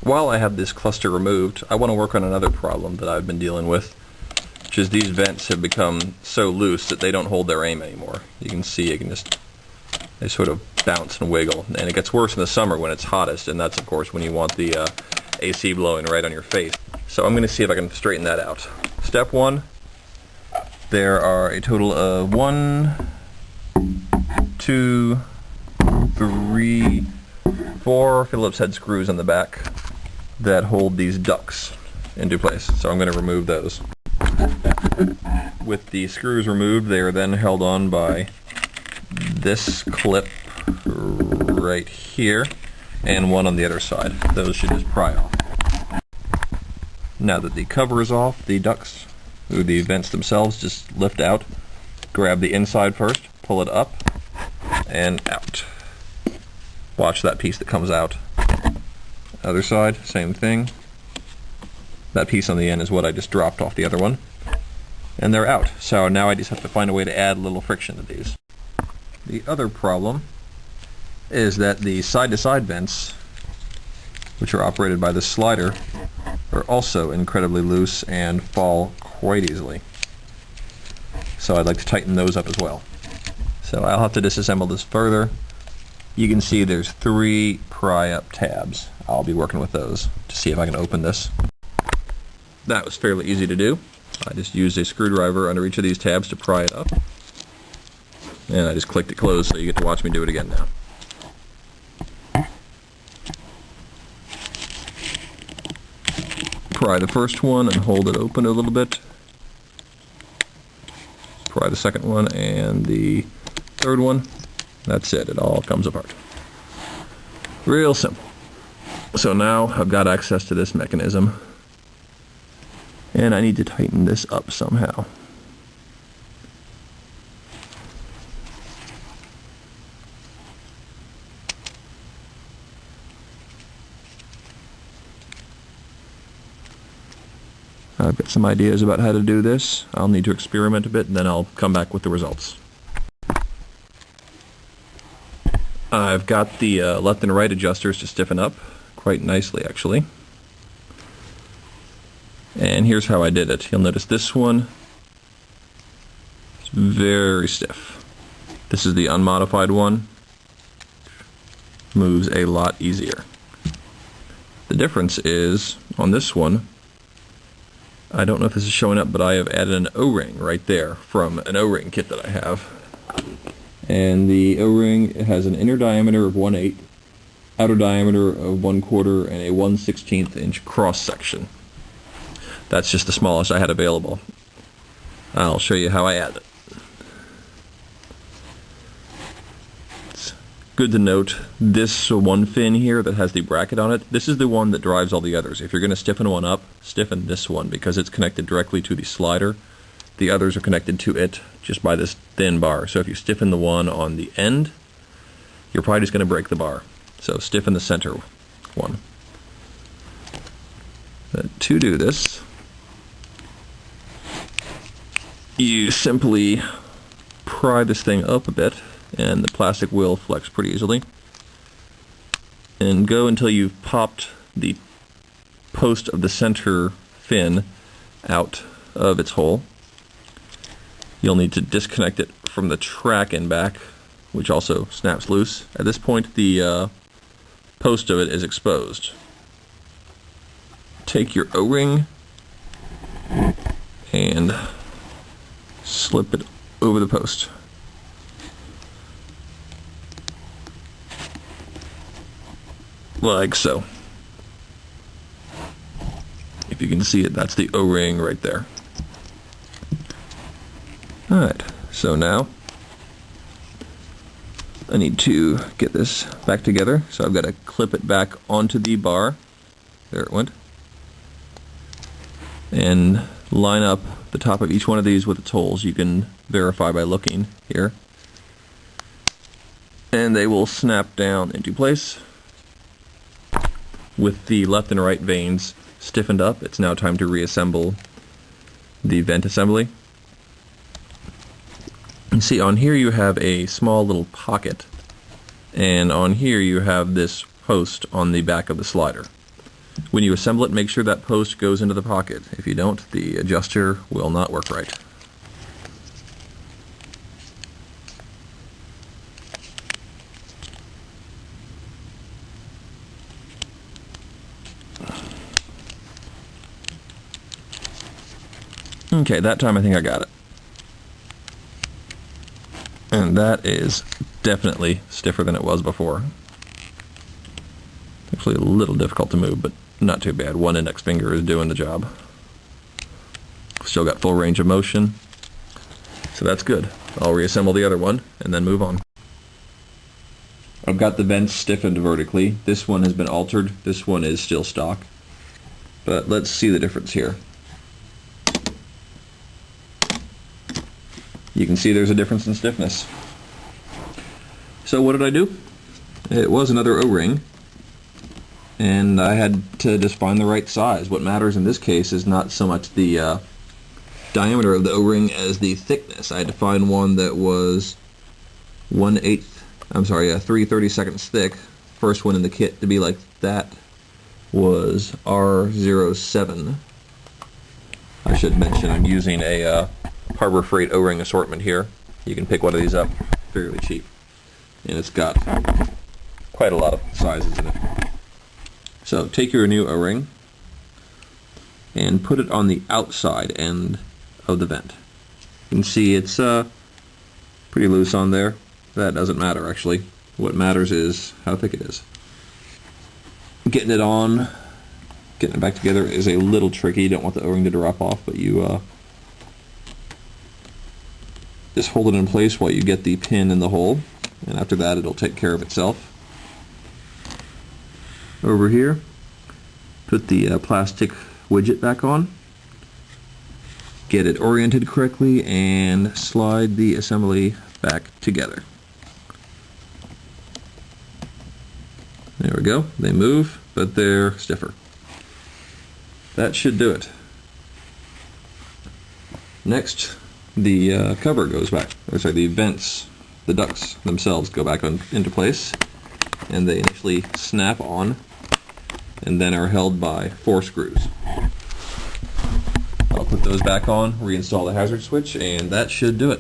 While I have this cluster removed, I want to work on another problem that I've been dealing with, which is these vents have become so loose that they don't hold their aim anymore. You can see they sort of bounce and wiggle, and it gets worse in the summer when it's hottest, and that's of course when you want the AC blowing right on your face. So I'm going to see if I can straighten that out. Step one, there are a total of 1, 2, 3, 4 Phillips head screws on the back that hold these ducts into place. So I'm going to remove those. With the screws removed, they are then held on by this clip right here and one on the other side. Those should just pry off. Now that the cover is off, the ducts, or the vents themselves, just lift out. Grab the inside first, pull it up, and out. Watch that piece that comes out. Other side, same thing. That piece on the end is what I just dropped off the other one. And they're out. So now I just have to find a way to add a little friction to these. The other problem is that the side-to-side vents, which are operated by this slider, are also incredibly loose and fall quite easily. So I'd like to tighten those up as well. So I'll have to disassemble this further. You can see there's 3 pry-up tabs. I'll be working with those to see if I can open this. That was fairly easy to do. I just used a screwdriver under each of these tabs to pry it up. And I just clicked it closed, so you get to watch me do it again now. Pry the first one and hold it open a little bit. Pry the second one and the third one. That's it. It all comes apart. Real simple. So now I've got access to this mechanism, and I need to tighten this up somehow. I've got some ideas about how to do this. I'll need to experiment a bit, and then I'll come back with the results. I've got the left and right adjusters to stiffen up quite nicely, actually. And here's how I did it. You'll notice this one is very stiff. This is the unmodified one. Moves a lot easier. The difference is, on this one, I don't know if this is showing up, but I have added an O-ring right there from an O-ring kit that I have. And the O-ring has an inner diameter of 1/8, outer diameter of 1/4, and a 1/16 inch cross section. That's just the smallest I had available. I'll show you how I add it. It's good to note this one fin here that has the bracket on it, this is the one that drives all the others. If you're going to stiffen one up, stiffen this one because it's connected directly to the slider. The others are connected to it just by this thin bar. So if you stiffen the one on the end, you're probably just going to break the bar. So stiffen the center one. To do this, you simply pry this thing up a bit, and the plastic will flex pretty easily. And go until you've popped the post of the center fin out of its hole. You'll need to disconnect it from the track and back, which also snaps loose. At this point, the post of it is exposed. Take your O-ring and slip it over the post. Like so. If you can see it, that's the O-ring right there. Alright, so now I need to get this back together, so I've got to clip it back onto the bar. There it went. And line up the top of each one of these with its holes. You can verify by looking here. And they will snap down into place. With the left and right vanes stiffened up, it's now time to reassemble the vent assembly. You see, on here you have a small little pocket, and on here you have this post on the back of the slider. When you assemble it, make sure that post goes into the pocket. If you don't, the adjuster will not work right. Okay, that time I think I got it. And that is definitely stiffer than it was before. Actually a little difficult to move, but not too bad. One index finger is doing the job. Still got full range of motion, so that's good. I'll reassemble the other one and then move on. I've got the vents stiffened vertically. This one has been altered. This one is still stock. But let's see the difference here. You can see there's a difference in stiffness. So what did I do? It was another O-ring, and I had to just find the right size. What matters in this case is not so much the diameter of the O-ring as the thickness. I had to find one that was 3/32 thick. First one in the kit to be like that was R07. I should mention I'm using a Harbor Freight O-ring assortment here. You can pick one of these up fairly cheap, and it's got quite a lot of sizes in it. So take your new O-ring and put it on the outside end of the vent. You can see it's pretty loose on there. That doesn't matter actually. What matters is how thick it is. Getting it on, getting it back together is a little tricky. You don't want the O-ring to drop off, but you just hold it in place while you get the pin in the hole, and after that it'll take care of itself. Over here, put the plastic widget back on, get it oriented correctly, and slide the assembly back together. There we go. They move, but they're stiffer. That should do it. Next, the cover goes back. The vents, the ducts themselves go back into place, and they initially snap on and then are held by 4 screws. I'll put those back on, reinstall the hazard switch, and that should do it.